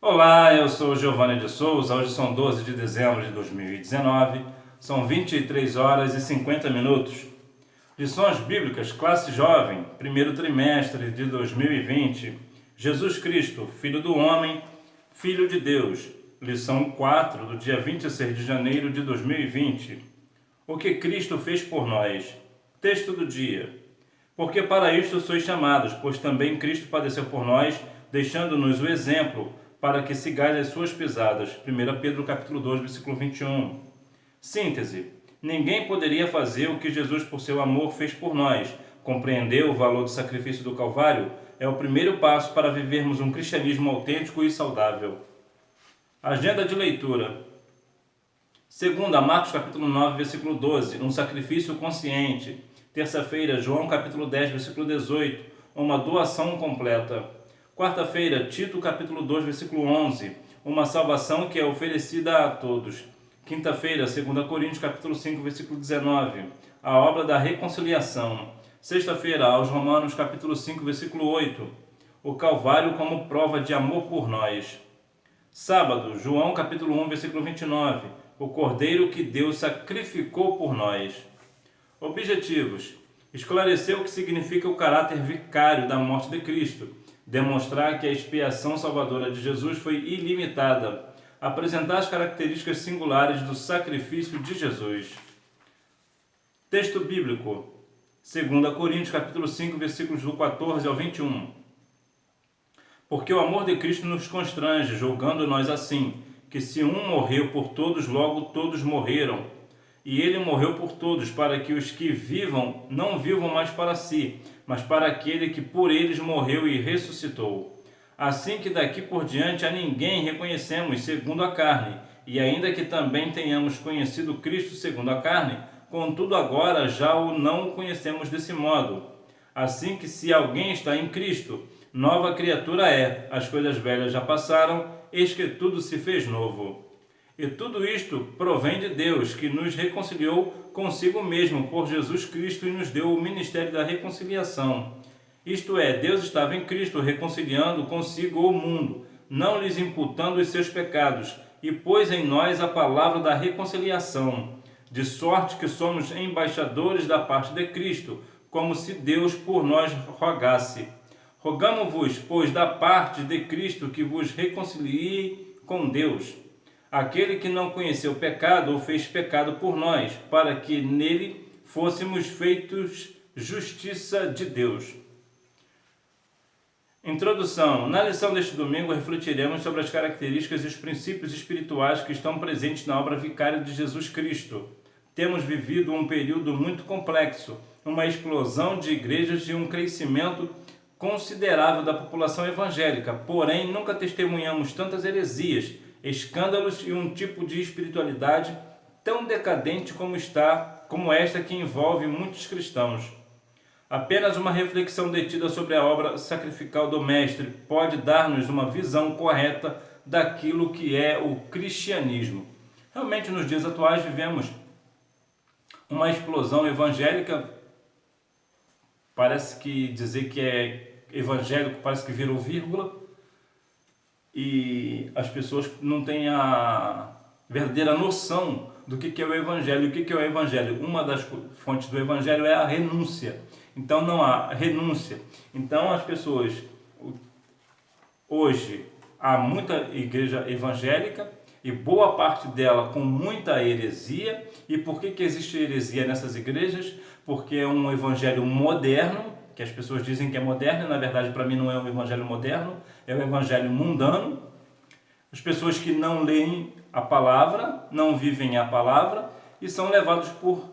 Olá, eu sou Giovanni de Souza. Hoje são 12 de dezembro de 2019, são 23 horas e 50 minutos. Lições Bíblicas, classe jovem, primeiro trimestre de 2020. Jesus Cristo, Filho do Homem, Filho de Deus. Lição 4 do dia 26 de janeiro de 2020. O que Cristo fez por nós. Texto do dia. Porque para isto sois chamados, pois também Cristo padeceu por nós, deixando-nos o exemplo, para que sigais as suas pisadas. 1 Pedro capítulo 2, versículo 21. Síntese. Ninguém poderia fazer o que Jesus, por seu amor, fez por nós. Compreender o valor do sacrifício do Calvário é o primeiro passo para vivermos um cristianismo autêntico e saudável. Agenda de leitura. Segunda, Marcos capítulo 9, versículo 12, um sacrifício consciente. Terça-feira, João capítulo 10, versículo 18, uma doação completa. Quarta-feira, Tito capítulo 2, versículo 11, uma salvação que é oferecida a todos. Quinta-feira, 2 Coríntios capítulo 5, versículo 19, a obra da reconciliação. Sexta-feira, aos Romanos capítulo 5, versículo 8, o Calvário como prova de amor por nós. Sábado, João capítulo 1, versículo 29, o Cordeiro que Deus sacrificou por nós. Objetivos: esclarecer o que significa o caráter vicário da morte de Cristo, demonstrar que a expiação salvadora de Jesus foi ilimitada, apresentar as características singulares do sacrifício de Jesus. Texto bíblico: 2 Coríntios capítulo 5, versículos do 14 ao 21. Porque o amor de Cristo nos constrange, julgando-nós assim, que se um morreu por todos, logo todos morreram. E ele morreu por todos, para que os que vivam não vivam mais para si, mas para aquele que por eles morreu e ressuscitou. Assim que daqui por diante a ninguém reconhecemos segundo a carne, e ainda que também tenhamos conhecido Cristo segundo a carne, contudo agora já o não conhecemos desse modo. Assim que se alguém está em Cristo, nova criatura é, as coisas velhas já passaram, eis que tudo se fez novo. E tudo isto provém de Deus, que nos reconciliou consigo mesmo por Jesus Cristo e nos deu o ministério da reconciliação. Isto é, Deus estava em Cristo reconciliando consigo o mundo, não lhes imputando os seus pecados, e pôs em nós a palavra da reconciliação, de sorte que somos embaixadores da parte de Cristo, como se Deus por nós rogasse. Rogamo-vos, pois, da parte de Cristo, que vos reconcilie com Deus. Aquele que não conheceu o pecado o fez pecado por nós, para que nele fôssemos feitos justiça de Deus. Introdução. Na lição deste domingo refletiremos sobre as características e os princípios espirituais que estão presentes na obra vicária de Jesus Cristo. Temos vivido um período muito complexo, uma explosão de igrejas e um crescimento considerável da população evangélica, porém nunca testemunhamos tantas heresias, escândalos e um tipo de espiritualidade tão decadente como esta que envolve muitos cristãos. Apenas uma reflexão detida sobre a obra sacrificial do Mestre pode dar-nos uma visão correta daquilo que é o cristianismo. Realmente, nos dias atuais, vivemos uma explosão evangélica. Parece que dizer que é evangélico parece que virou vírgula. E as pessoas não têm a verdadeira noção do que é o Evangelho. O que é o Evangelho? Uma das fontes do Evangelho é a renúncia. Então não há renúncia. Então as pessoas, hoje, há muita igreja evangélica e boa parte dela com muita heresia. E por que existe heresia nessas igrejas? Porque é um evangelho moderno, que as pessoas dizem que é moderno, e na verdade para mim não é um evangelho moderno, é um evangelho mundano. As pessoas que não leem a palavra, não vivem a palavra e são levados por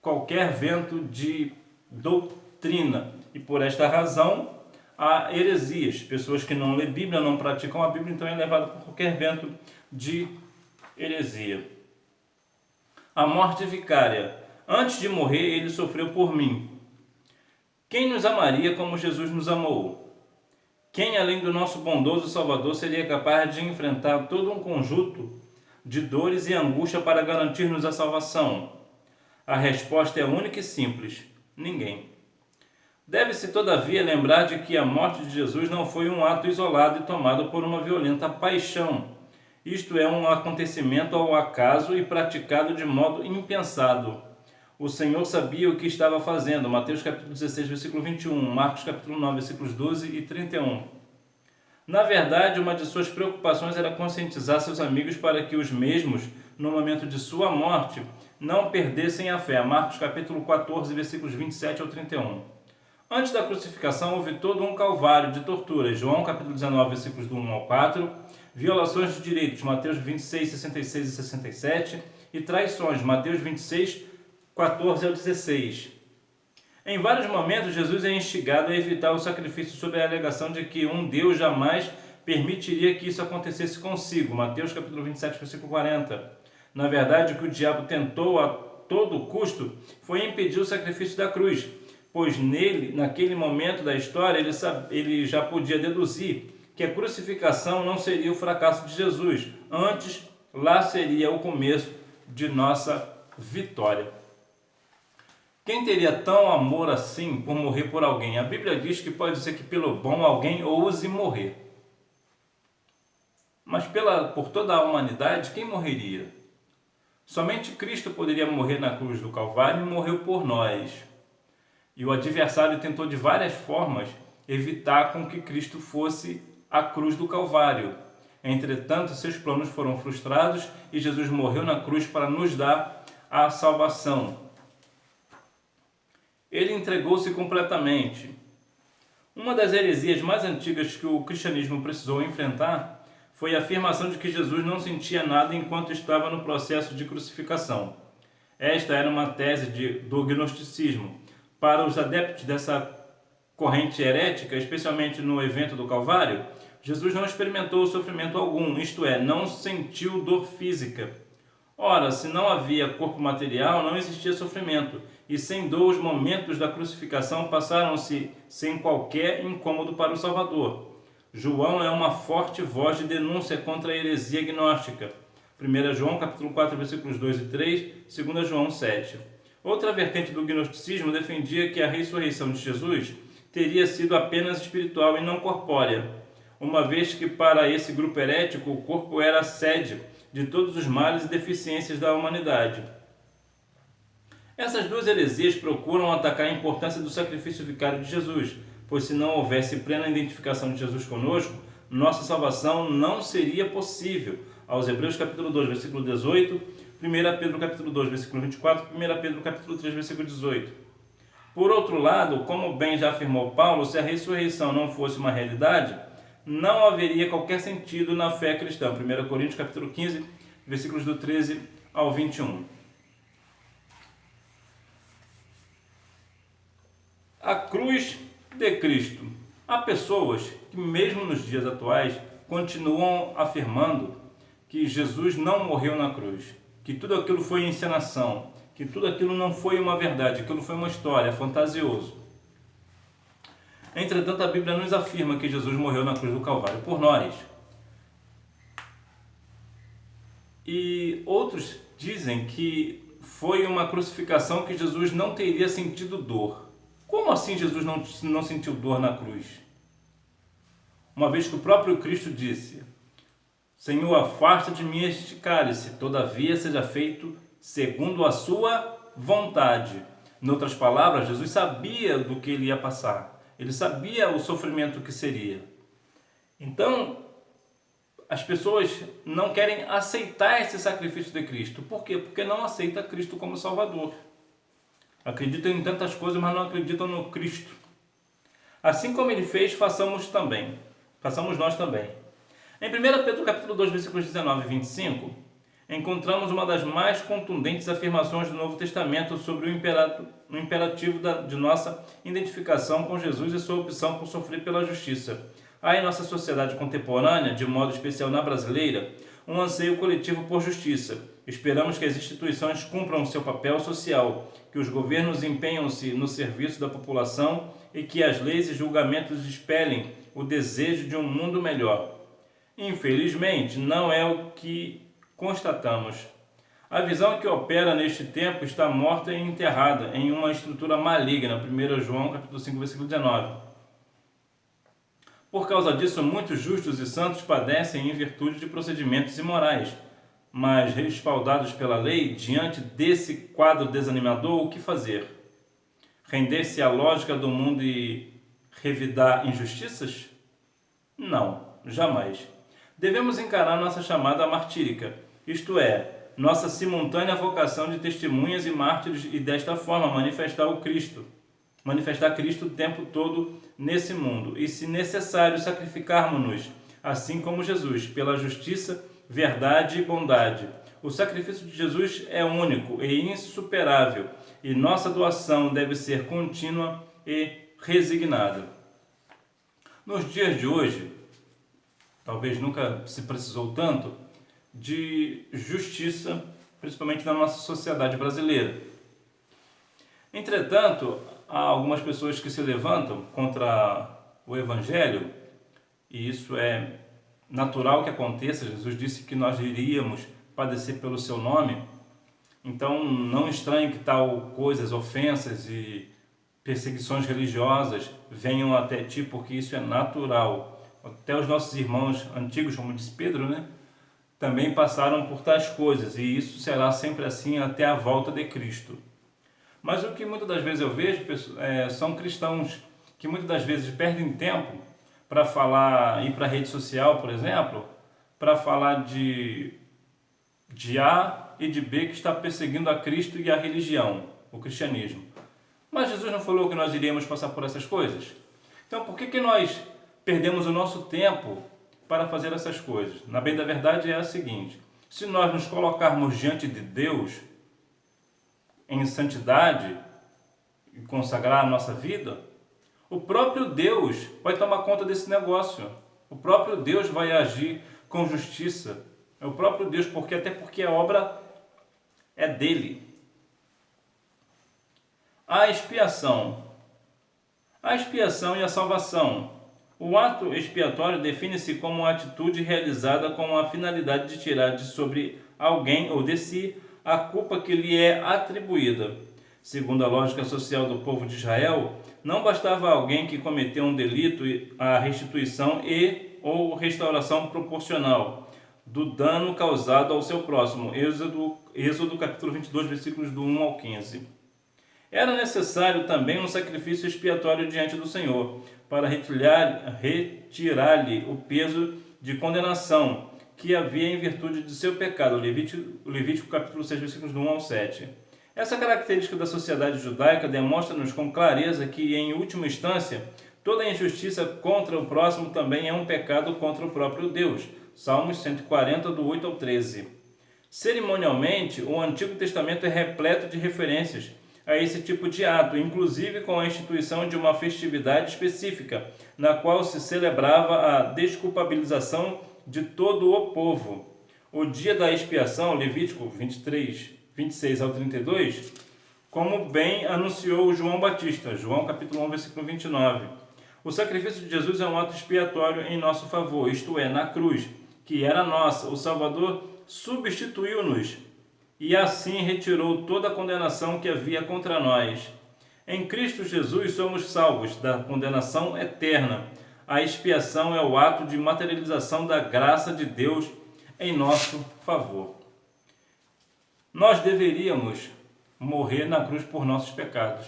qualquer vento de doutrina. E por esta razão há heresias. Pessoas que não lêem Bíblia, não praticam a Bíblia, então é levado por qualquer vento de heresia. A morte vicária. Antes de morrer, ele sofreu por mim. Quem nos amaria como Jesus nos amou? Quem, além do nosso bondoso Salvador, seria capaz de enfrentar todo um conjunto de dores e angústia para garantir-nos a salvação? A resposta é única e simples: ninguém. Deve-se, todavia, lembrar de que a morte de Jesus não foi um ato isolado e tomado por uma violenta paixão. Isto é, um acontecimento ao acaso e praticado de modo impensado. O Senhor sabia o que estava fazendo. Mateus capítulo 16, versículo 21, Marcos capítulo 9, versículos 12 e 31. Na verdade, uma de suas preocupações era conscientizar seus amigos para que os mesmos, no momento de sua morte, não perdessem a fé. Marcos capítulo 14, versículos 27 ao 31. Antes da crucificação, houve todo um calvário de torturas. João capítulo 19, versículos do 1 ao 4. Violações de direitos. Mateus 26, 66 e 67. E traições. Mateus 26, 14 ao 16. Em vários momentos, Jesus é instigado a evitar o sacrifício sob a alegação de que um Deus jamais permitiria que isso acontecesse consigo. Mateus capítulo 27, versículo 40. Na verdade, o que o diabo tentou a todo custo foi impedir o sacrifício da cruz, pois naquele momento da história, ele já podia deduzir que a crucificação não seria o fracasso de Jesus. Antes, lá seria o começo de nossa vitória. Quem teria tão amor assim por morrer por alguém? A Bíblia diz que pode ser que pelo bom alguém ouse morrer. Mas por toda a humanidade, quem morreria? Somente Cristo poderia morrer na cruz do Calvário e morreu por nós. E o adversário tentou de várias formas evitar com que Cristo fosse à cruz do Calvário. Entretanto, seus planos foram frustrados e Jesus morreu na cruz para nos dar a salvação. Ele entregou-se completamente. Uma das heresias mais antigas que o cristianismo precisou enfrentar foi a afirmação de que Jesus não sentia nada enquanto estava no processo de crucificação. Esta era uma tese do gnosticismo. Para os adeptos dessa corrente herética, especialmente no evento do Calvário, Jesus não experimentou sofrimento algum, isto é, não sentiu dor física. Ora, se não havia corpo material, não existia sofrimento, e sem dor os momentos da crucificação passaram-se sem qualquer incômodo para o Salvador. João é uma forte voz de denúncia contra a heresia gnóstica. 1 João capítulo 4, versículos 2 e 3, 2 João 7. Outra vertente do gnosticismo defendia que a ressurreição de Jesus teria sido apenas espiritual e não corpórea, uma vez que para esse grupo herético o corpo era a sede de todos os males e deficiências da humanidade. Essas duas heresias procuram atacar a importância do sacrifício vicário de Jesus, pois se não houvesse plena identificação de Jesus conosco, nossa salvação não seria possível. Aos Hebreus capítulo 2, versículo 18, 1 Pedro capítulo 2, versículo 24, 1 Pedro capítulo 3, versículo 18. Por outro lado, como bem já afirmou Paulo, se a ressurreição não fosse uma realidade, não haveria qualquer sentido na fé cristã. 1 Coríntios capítulo 15, versículos do 13 ao 21. A cruz de Cristo. Há pessoas que, mesmo nos dias atuais, continuam afirmando que Jesus não morreu na cruz, que tudo aquilo foi encenação, que tudo aquilo não foi uma verdade, aquilo foi uma história, fantasioso. Entretanto, a Bíblia nos afirma que Jesus morreu na cruz do Calvário por nós. E outros dizem que foi uma crucificação que Jesus não teria sentido dor. Como assim Jesus não sentiu dor na cruz? Uma vez que o próprio Cristo disse: Senhor, afasta de mim este cálice, todavia seja feito segundo a sua vontade. Em outras palavras, Jesus sabia do que ele ia passar. Ele sabia o sofrimento que seria. Então, as pessoas não querem aceitar esse sacrifício de Cristo. Por quê? Porque não aceita Cristo como Salvador. Acreditam em tantas coisas, mas não acreditam no Cristo. Assim como ele fez, façamos nós também. Em 1 Pedro capítulo 2, versículos 19 e 25, encontramos uma das mais contundentes afirmações do Novo Testamento sobre o imperativo de nossa identificação com Jesus e sua opção por sofrer pela justiça. Há em nossa sociedade contemporânea, de modo especial na brasileira, um anseio coletivo por justiça. Esperamos que as instituições cumpram seu papel social, que os governos empenham-se no serviço da população e que as leis e julgamentos espelhem o desejo de um mundo melhor. Infelizmente, não é o que constatamos. A visão que opera neste tempo está morta e enterrada em uma estrutura maligna. 1 João capítulo 5, versículo 19. Por causa disso, muitos justos e santos padecem em virtude de procedimentos imorais. Mas, respaldados pela lei, diante desse quadro desanimador, o que fazer? Render-se à lógica do mundo e revidar injustiças? Não, jamais. Devemos encarar nossa chamada martírica, isto é, nossa simultânea vocação de testemunhas e mártires, e desta forma manifestar Cristo o tempo todo nesse mundo, e se necessário sacrificarmos-nos, assim como Jesus, pela justiça, verdade e bondade. O sacrifício de Jesus é único e insuperável, e nossa doação deve ser contínua e resignada. Nos dias de hoje, talvez nunca se precisou tanto de justiça, principalmente na nossa sociedade brasileira. Entretanto, há algumas pessoas que se levantam contra o Evangelho, e isso é natural que aconteça. Jesus disse que nós iríamos padecer pelo seu nome, então não estranhe que tal coisas, ofensas e perseguições religiosas venham até ti, porque isso é natural. Até os nossos irmãos antigos, como diz Pedro, também passaram por tais coisas, e isso será sempre assim até a volta de Cristo. Mas o que muitas das vezes eu vejo são cristãos que muitas das vezes perdem tempo para falar, ir para a rede social, por exemplo, para falar de A e de B que está perseguindo a Cristo e a religião, o cristianismo. Mas Jesus não falou que nós iríamos passar por essas coisas? Então por que nós perdemos o nosso tempo para fazer essas coisas? Na bem da verdade é a seguinte: se nós nos colocarmos diante de Deus em santidade e consagrar a nossa vida, o próprio Deus vai tomar conta desse negócio. O próprio Deus vai agir com justiça. É o próprio Deus, até porque a obra é dele. A expiação e a salvação. O ato expiatório define-se como uma atitude realizada com a finalidade de tirar de sobre alguém ou de si a culpa que lhe é atribuída. Segundo a lógica social do povo de Israel, não bastava a alguém que cometeu um delito a restituição ou restauração proporcional do dano causado ao seu próximo. Êxodo capítulo 22, versículos do 1 ao 15. Era necessário também um sacrifício expiatório diante do Senhor, para retirar-lhe o peso de condenação que havia em virtude de seu pecado. Levítico capítulo 6, versículos do 1 ao 7. Essa característica da sociedade judaica demonstra-nos com clareza que, em última instância, toda injustiça contra o próximo também é um pecado contra o próprio Deus. Salmos 140, do 8 ao 13. Cerimonialmente, o Antigo Testamento é repleto de referências a esse tipo de ato, inclusive com a instituição de uma festividade específica, na qual se celebrava a desculpabilização de todo o povo. O dia da expiação, Levítico 23, 26 ao 32, como bem anunciou João Batista, João capítulo 1, versículo 29. O sacrifício de Jesus é um ato expiatório em nosso favor, isto é, na cruz, que era nossa. O Salvador substituiu-nos e assim retirou toda a condenação que havia contra nós. Em Cristo Jesus somos salvos da condenação eterna. A expiação é o ato de materialização da graça de Deus em nosso favor. Nós deveríamos morrer na cruz por nossos pecados.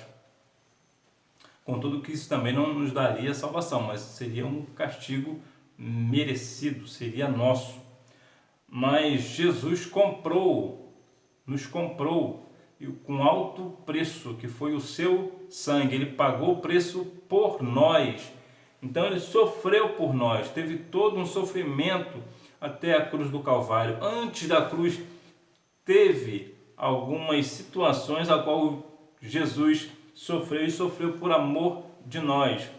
Contudo que isso também não nos daria salvação, mas seria um castigo merecido, seria nosso. Mas Jesus nos comprou com alto preço, que foi o seu sangue. Ele pagou o preço por nós. Então ele sofreu por nós, teve todo um sofrimento até a cruz do Calvário. Antes da cruz teve algumas situações a qual Jesus sofreu, e sofreu por amor de nós.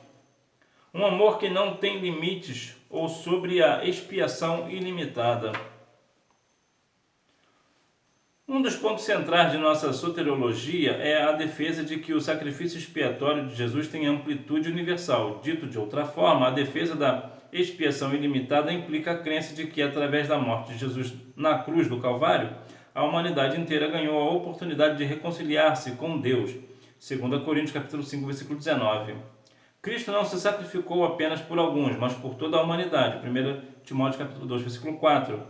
Um amor que não tem limites, ou sobre a expiação ilimitada. Um dos pontos centrais de nossa soteriologia é a defesa de que o sacrifício expiatório de Jesus tem amplitude universal. Dito de outra forma, a defesa da expiação ilimitada implica a crença de que, através da morte de Jesus na cruz do Calvário, a humanidade inteira ganhou a oportunidade de reconciliar-se com Deus. 2 Coríntios capítulo 5, versículo 19. Cristo não se sacrificou apenas por alguns, mas por toda a humanidade. 1 Timóteo capítulo 2, versículo 4.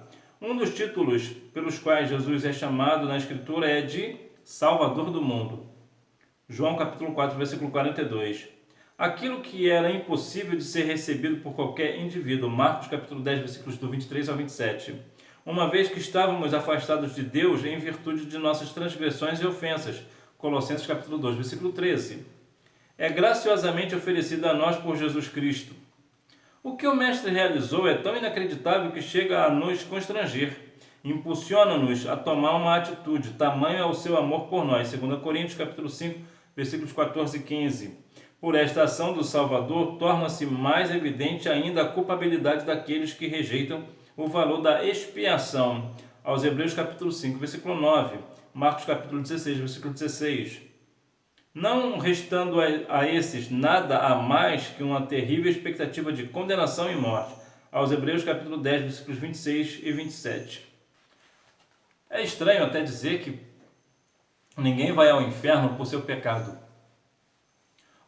Um dos títulos pelos quais Jesus é chamado na Escritura é de Salvador do mundo. João capítulo 4, versículo 42. Aquilo que era impossível de ser recebido por qualquer indivíduo. Marcos capítulo 10, versículos do 23 ao 27. Uma vez que estávamos afastados de Deus em virtude de nossas transgressões e ofensas. Colossenses capítulo 2, versículo 13. É graciosamente oferecido a nós por Jesus Cristo. O que o Mestre realizou é tão inacreditável que chega a nos constranger. Impulsiona-nos a tomar uma atitude, tamanho é o seu amor por nós. 2 Coríntios capítulo 5, versículos 14 e 15. Por esta ação do Salvador, torna-se mais evidente ainda a culpabilidade daqueles que rejeitam o valor da expiação. Aos Hebreus capítulo 5, versículo 9. Marcos capítulo 16, versículo 16. Não restando a esses nada a mais que uma terrível expectativa de condenação e morte. Aos Hebreus capítulo 10, versículos 26 e 27. É estranho até dizer que ninguém vai ao inferno por seu pecado.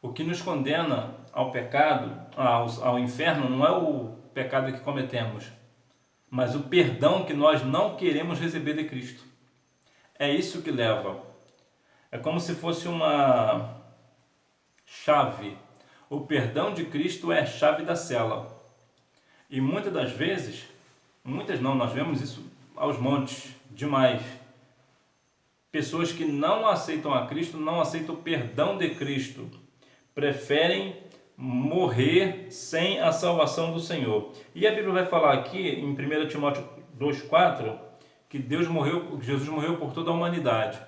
O que nos condena ao pecado, ao inferno, não é o pecado que cometemos, mas o perdão que nós não queremos receber de Cristo. É isso que leva. É como se fosse uma chave. O perdão de Cristo é a chave da cela. E muitas das vezes, nós vemos isso aos montes, demais. Pessoas que não aceitam a Cristo, não aceitam o perdão de Cristo. Preferem morrer sem a salvação do Senhor. E a Bíblia vai falar aqui, em 1 Timóteo 2,4, que Jesus morreu por toda a humanidade.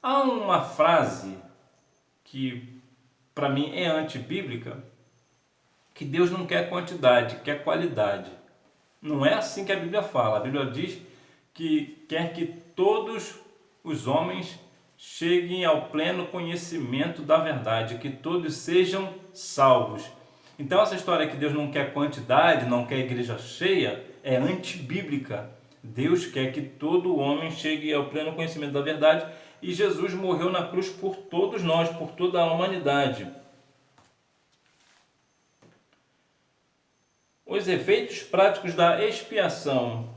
Há uma frase que, para mim, é antibíblica, que Deus não quer quantidade, quer qualidade. Não é assim que a Bíblia fala. A Bíblia diz que quer que todos os homens cheguem ao pleno conhecimento da verdade, que todos sejam salvos. Então essa história que Deus não quer quantidade, não quer igreja cheia, é antibíblica. Deus quer que todo homem chegue ao pleno conhecimento da verdade e Jesus morreu na cruz por todos nós, por toda a humanidade. Os efeitos práticos da expiação.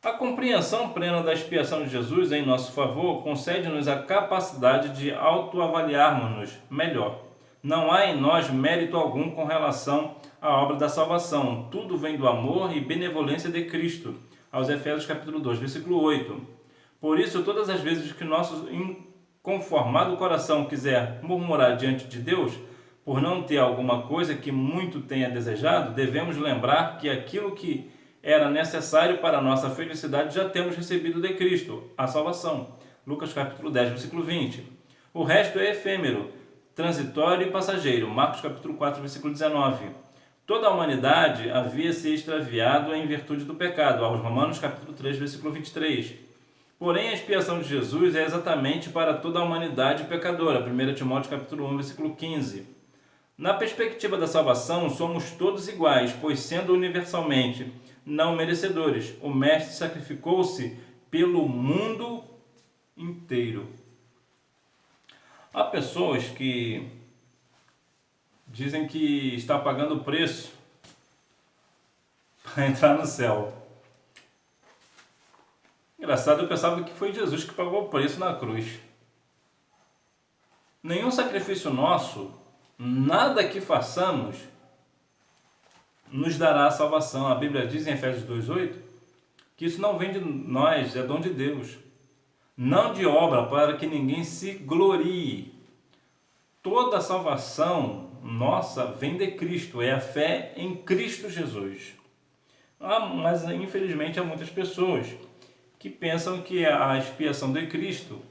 A compreensão plena da expiação de Jesus em nosso favor concede-nos a capacidade de autoavaliarmos-nos melhor. Não há em nós mérito algum com relação à obra da salvação. Tudo vem do amor e benevolência de Cristo. Aos Efésios capítulo 2, versículo 8. Por isso, todas as vezes que nosso inconformado coração quiser murmurar diante de Deus, por não ter alguma coisa que muito tenha desejado, devemos lembrar que aquilo que era necessário para a nossa felicidade já temos recebido de Cristo, a salvação. Lucas capítulo 10, versículo 20. O resto é efêmero, transitório e passageiro. Marcos capítulo 4, versículo 19. Toda a humanidade havia se extraviado em virtude do pecado. Aos Romanos capítulo 3, versículo 23. Porém, a expiação de Jesus é exatamente para toda a humanidade pecadora. 1 Timóteo capítulo 1, versículo 15. Na perspectiva da salvação, somos todos iguais, pois sendo universalmente não merecedores, o Mestre sacrificou-se pelo mundo inteiro. Há pessoas que dizem que está pagando o preço para entrar no céu. Engraçado, eu pensava que foi Jesus que pagou o preço na cruz. Nenhum sacrifício nosso, nada que façamos, nos dará a salvação. A Bíblia diz em Efésios 2,8 que isso não vem de nós, é dom de Deus. Não de obra, para que ninguém se glorie. Toda a salvação nossa vem de Cristo, é a fé em Cristo Jesus. Mas infelizmente há muitas pessoas que pensam que a expiação de Cristo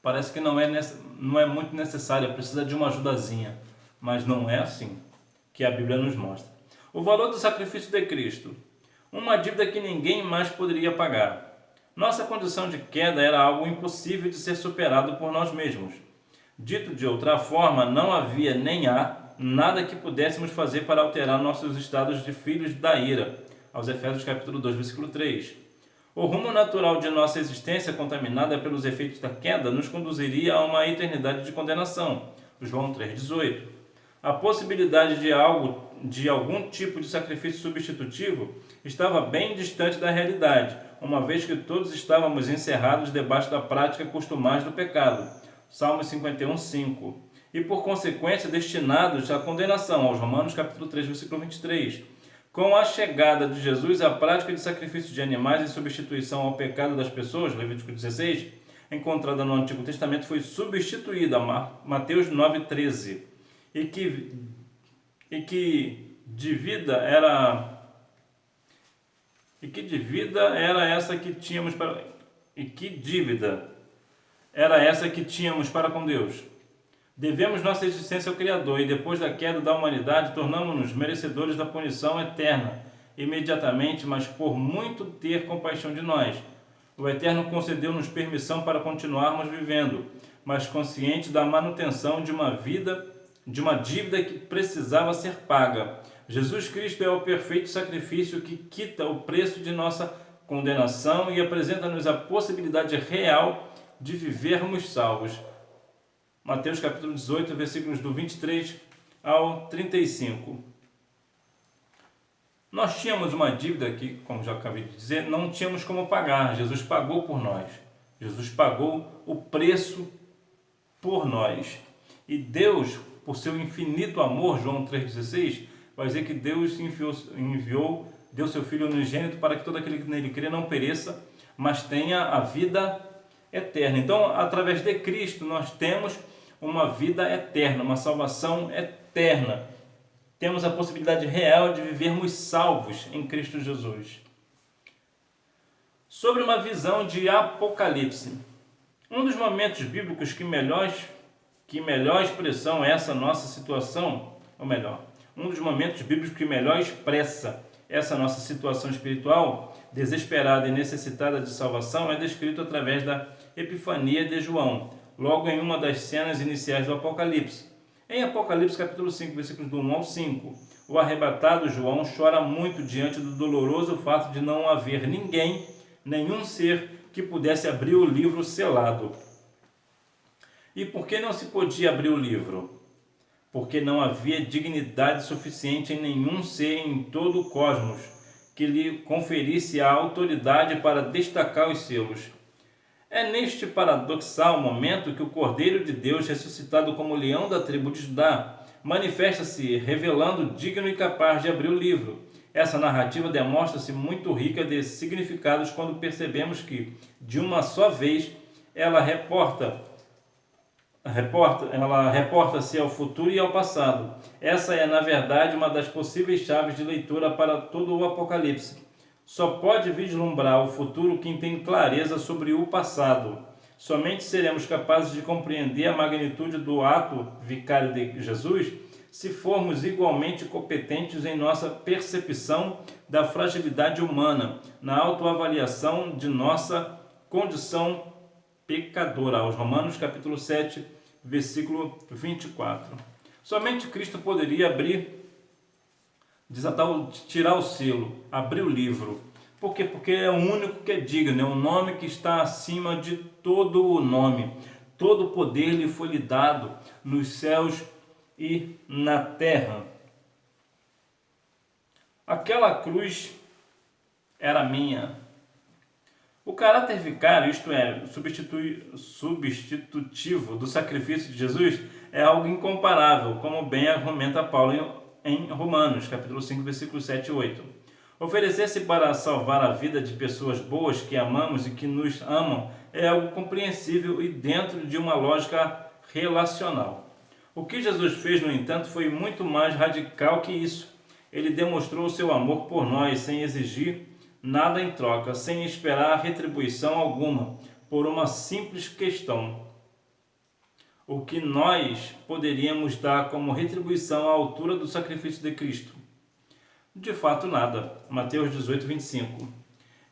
parece que não é muito necessária, precisa de uma ajudazinha. Mas não é assim que a Bíblia nos mostra. O valor do sacrifício de Cristo, uma dívida que ninguém mais poderia pagar. Nossa condição de queda era algo impossível de ser superado por nós mesmos. Dito de outra forma, não havia nem há nada que pudéssemos fazer para alterar nossos estados de filhos da ira. Aos Efésios capítulo 2, versículo 3. O rumo natural de nossa existência, contaminada pelos efeitos da queda, nos conduziria a uma eternidade de condenação. João 3,18. A possibilidade de algum tipo de sacrifício substitutivo estava bem distante da realidade, uma vez que todos estávamos encerrados debaixo da prática costumaz do pecado. Salmo 51, 5. E por consequência destinados à condenação. Aos Romanos capítulo 3, versículo 23. Com a chegada de Jesus, a prática de sacrifício de animais em substituição ao pecado das pessoas, Levítico 16, encontrada no Antigo Testamento, foi substituída, Mateus 9,13, e que dívida era essa que tínhamos para com Deus? Devemos nossa existência ao Criador e depois da queda da humanidade tornamos-nos merecedores da punição eterna, imediatamente, mas por muito ter compaixão de nós. O Eterno concedeu-nos permissão para continuarmos vivendo, mas consciente da manutenção de uma dívida que precisava ser paga. Jesus Cristo é o perfeito sacrifício que quita o preço de nossa condenação e apresenta-nos a possibilidade real de vivermos salvos. Mateus capítulo 18, versículos do 23 ao 35. Nós tínhamos uma dívida que, como já acabei de dizer, não tínhamos como pagar. Jesus pagou por nós. Jesus pagou o preço por nós. E Deus, por seu infinito amor, João 3,16, vai dizer que Deus deu seu Filho unigênito para que todo aquele que nele crê não pereça, mas tenha a vida eterna. Então, através de Cristo, nós temos uma vida eterna, uma salvação eterna. Temos a possibilidade real de vivermos salvos em Cristo Jesus. Sobre uma visão de Apocalipse. Um dos momentos bíblicos que melhor expressão essa nossa situação, ou melhor, um dos momentos bíblicos que melhor expressa essa nossa situação espiritual, desesperada e necessitada de salvação, é descrito através da Epifania de João, logo em uma das cenas iniciais do Apocalipse. Em Apocalipse capítulo 5, versículos do 1 ao 5, o arrebatado João chora muito diante do doloroso fato de não haver nenhum ser que pudesse abrir o livro selado. E por que não se podia abrir o livro? Porque não havia dignidade suficiente em nenhum ser em todo o cosmos que lhe conferisse a autoridade para destacar os selos. É neste paradoxal momento que o Cordeiro de Deus, ressuscitado como leão da tribo de Judá, manifesta-se revelando digno e capaz de abrir o livro. Essa narrativa demonstra-se muito rica de significados quando percebemos que, de uma só vez, ela reporta-se ao futuro e ao passado. Essa é, na verdade, uma das possíveis chaves de leitura para todo o Apocalipse. Só pode vislumbrar o futuro quem tem clareza sobre o passado. Somente seremos capazes de compreender a magnitude do ato vicário de Jesus se formos igualmente competentes em nossa percepção da fragilidade humana, na autoavaliação de nossa condição pecadora. Aos Romanos capítulo 7, versículo 24. Somente Cristo poderia tirar o selo, abrir o livro. Por quê? Porque é o único que é digno, é um nome que está acima de todo o nome. Todo o poder lhe foi dado nos céus e na terra. Aquela cruz era minha. O caráter vicário, isto é, substitutivo do sacrifício de Jesus, é algo incomparável, como bem argumenta Paulo em Romanos, capítulo 5, versículos 7 e 8. Oferecer-se para salvar a vida de pessoas boas que amamos e que nos amam é algo compreensível e dentro de uma lógica relacional. O que Jesus fez, no entanto, foi muito mais radical que isso. Ele demonstrou o seu amor por nós sem exigir nada em troca, sem esperar retribuição alguma, por uma simples questão. O que nós poderíamos dar como retribuição à altura do sacrifício de Cristo? De fato, nada. Mateus 18, 25.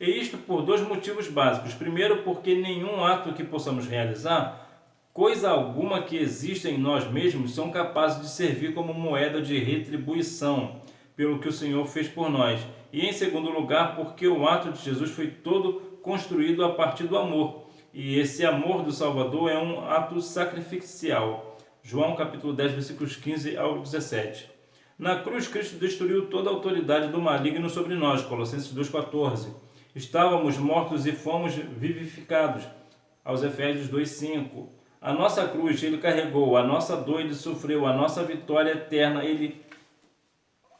E isto por dois motivos básicos. Primeiro, porque nenhum ato que possamos realizar coisa alguma que exista em nós mesmos são capazes de servir como moeda de retribuição pelo que o Senhor fez por nós. E em segundo lugar, porque o ato de Jesus foi todo construído a partir do amor. E esse amor do Salvador é um ato sacrificial. João capítulo 10, versículos 15 ao 17. Na cruz, Cristo destruiu toda a autoridade do maligno sobre nós. Colossenses 2,14. Estávamos mortos e fomos vivificados. Aos Efésios 2,5. A nossa cruz Ele carregou, a nossa dor Ele sofreu, a nossa vitória eterna Ele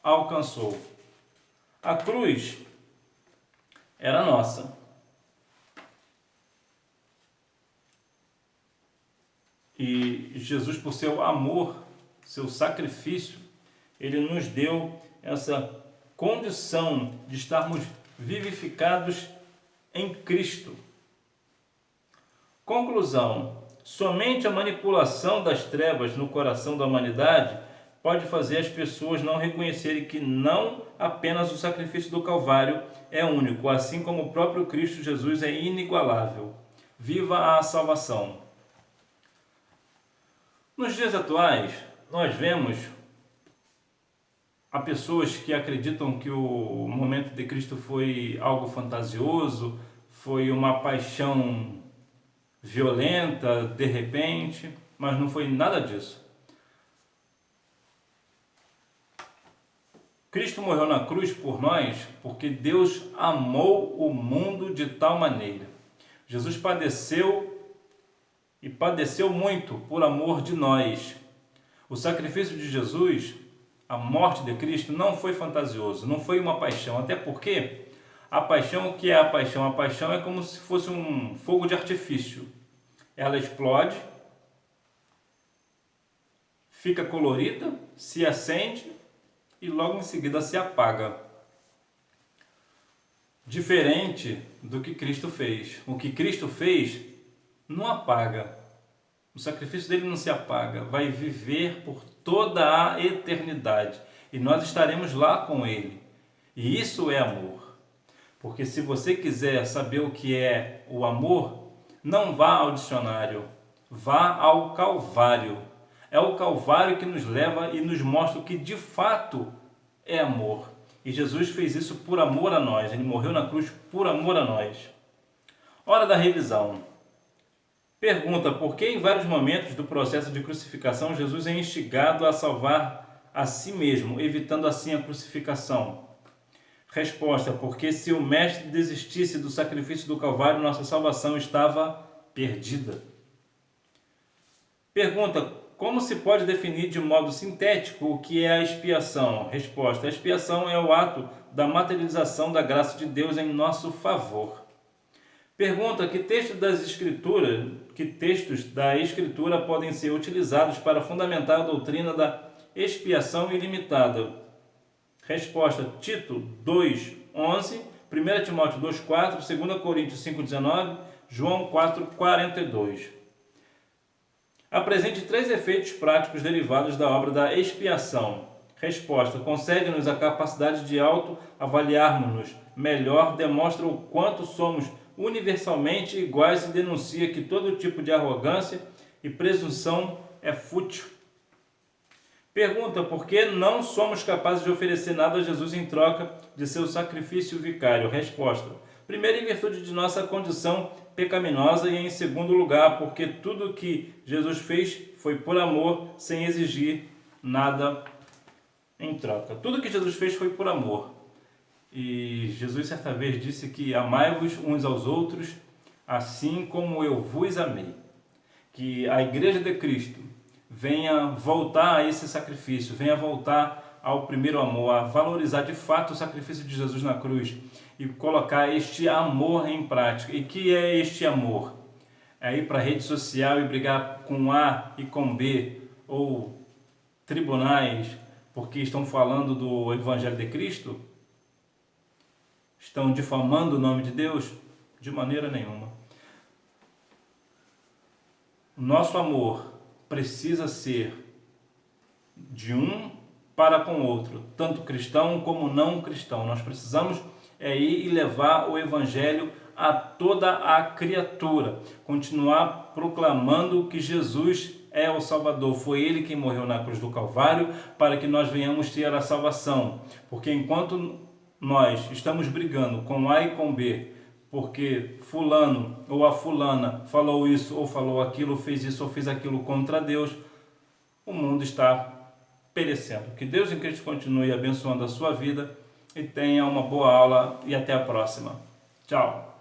alcançou. A cruz era nossa. E Jesus, por seu amor, seu sacrifício, Ele nos deu essa condição de estarmos vivificados em Cristo. Conclusão: somente a manipulação das trevas no coração da humanidade pode fazer as pessoas não reconhecerem que não apenas o sacrifício do Calvário é único, assim como o próprio Cristo Jesus é inigualável. Viva a salvação! Nos dias atuais, nós vemos há pessoas que acreditam que o momento de Cristo foi algo fantasioso, foi uma paixão violenta, de repente, mas não foi nada disso. Cristo morreu na cruz por nós porque Deus amou o mundo de tal maneira. Jesus padeceu e padeceu muito por amor de nós. O sacrifício de Jesus, a morte de Cristo, não foi fantasioso, não foi uma paixão, até porque a paixão, o que é a paixão? A paixão é como se fosse um fogo de artifício. Ela explode, fica colorida, se acende e logo em seguida se apaga. Diferente do que Cristo fez. O que Cristo fez não apaga. O sacrifício dele não se apaga. Vai viver por toda a eternidade. E nós estaremos lá com ele. E isso é amor. Porque se você quiser saber o que é o amor, não vá ao dicionário, vá ao Calvário. É o Calvário que nos leva e nos mostra o que de fato é amor. E Jesus fez isso por amor a nós. Ele morreu na cruz por amor a nós. Hora da revisão. Pergunta: por que em vários momentos do processo de crucificação Jesus é instigado a salvar a si mesmo, evitando assim a crucificação? Resposta: porque se o Mestre desistisse do sacrifício do Calvário, nossa salvação estava perdida. Pergunta: como se pode definir de modo sintético o que é a expiação? Resposta: a expiação é o ato da materialização da graça de Deus em nosso favor. Pergunta: que textos da Escritura podem ser utilizados para fundamentar a doutrina da expiação ilimitada? Resposta: Tito 2:11, 1 Timóteo 2:4, 2 Coríntios 5:19, João 4:42. Apresente 3 efeitos práticos derivados da obra da expiação. Resposta: concede-nos a capacidade de autoavaliarmos-nos melhor, demonstra o quanto somos universalmente iguais e denuncia que todo tipo de arrogância e presunção é fútil. Pergunta: por que não somos capazes de oferecer nada a Jesus em troca de seu sacrifício vicário? Resposta: primeiro, em virtude de nossa condição pecaminosa, e em segundo lugar, porque tudo que Jesus fez foi por amor, sem exigir nada em troca. Tudo que Jesus fez foi por amor. E Jesus certa vez disse que amai-vos uns aos outros, assim como eu vos amei. Que a Igreja de Cristo venha voltar a esse sacrifício, venha voltar ao primeiro amor, a valorizar de fato o sacrifício de Jesus na cruz e colocar este amor em prática. E que é este amor? É ir para a rede social e brigar com A e com B, ou tribunais, porque estão falando do Evangelho de Cristo? Estão difamando o nome de Deus? De maneira nenhuma. Nosso amor precisa ser de um para com o outro, tanto cristão como não cristão. Nós precisamos ir e levar o Evangelho a toda a criatura, continuar proclamando que Jesus é o Salvador. Foi Ele quem morreu na cruz do Calvário para que nós venhamos ter a salvação. Porque enquanto nós estamos brigando com A e com B, porque fulano ou a fulana falou isso ou falou aquilo, fez isso ou fez aquilo contra Deus, o mundo está perecendo. Que Deus em Cristo continue abençoando a sua vida e tenha uma boa aula e até a próxima. Tchau!